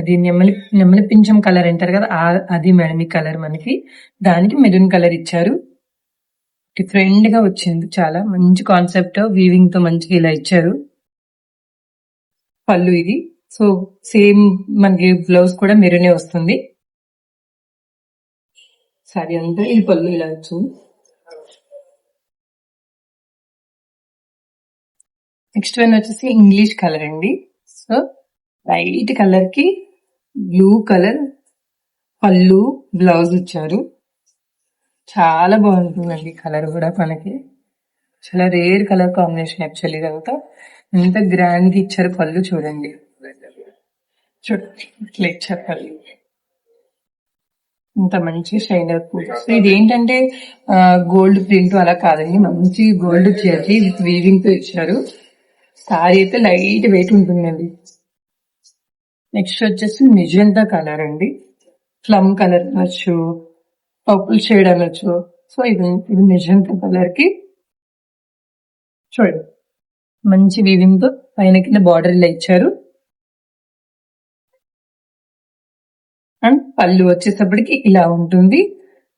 అది నెమలి పింఛం కలర్ అంటారు కదా, అది మేడం ఈ కలర్ మనకి. దానికి మెరూన్ కలర్ ఇచ్చారు. డిఫరెంట్ గా వచ్చింది, చాలా మంచి కాన్సెప్ట్. వీవింగ్ తో మంచిగా ఇలా ఇచ్చారు. పళ్ళు ఇది. సో సేమ్ మనకి బ్లౌజ్ కూడా మెరూనే వస్తుంది. సారీ అంతా ఇది పళ్ళు ఇలా వచ్చింది. నెక్స్ట్ వన్ వచ్చేసి ఇంగ్లీష్ కలర్ అండి. సో లైట్ కలర్ కి బ్లూ కలర్ పళ్ళు, బ్లౌజ్ ఇచ్చారు. చాలా బాగుంటుందండి కలర్ కూడా మనకి. చాలా రేర్ కలర్ కాంబినేషన్ యాక్చువల్లీ ఇదంతా. ఎంత గ్రాండ్ గా ఇచ్చారు పళ్ళు చూడండి. చూడండి ఇట్లా ఇచ్చారు పళ్ళు, ఇంత మంచి షైన్ అవుతుంది. సో ఇది ఏంటంటే గోల్డ్ ప్రింట్ అలా కాదండి, మంచి గోల్డ్ జరీ విత్ వీవింగ్ తో ఇచ్చారు. సారీ అయితే లైట్ వెయిట్ ఉంటుందండి. నెక్స్ట్ వచ్చేసి మెజెంటా కలర్ అండి. ప్లమ్ కలర్ అనొచ్చు, పర్పుల్ షేడ్ అనొచ్చు. సో ఇది మెజెంటా కలర్ కి చూడండి మంచి వీవింగ్ తో పైన కింద బార్డర్ ఇలా ఇచ్చారు. అండ్ పళ్ళు వచ్చేటప్పటికి ఇలా ఉంటుంది.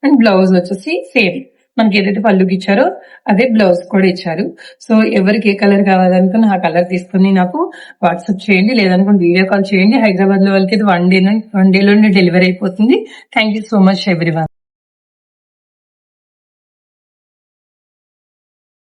అండ్ బ్లౌజ్ వచ్చేసి సేమ్ మనకి ఏదైతే పళ్ళుకి ఇచ్చారో అదే బ్లౌజ్ కూడా ఇచ్చారు. సో ఎవరికి ఏ కలర్ కావాలనుకుని ఆ కలర్ తీసుకుని నాకు వాట్సాప్ చేయండి, లేదనుకుని వీడియో కాల్ చేయండి. హైదరాబాద్ లో వాళ్ళకి ఇది వన్ డేలోనే డెలివరీ అయిపోతుంది. Thank you so much everyone.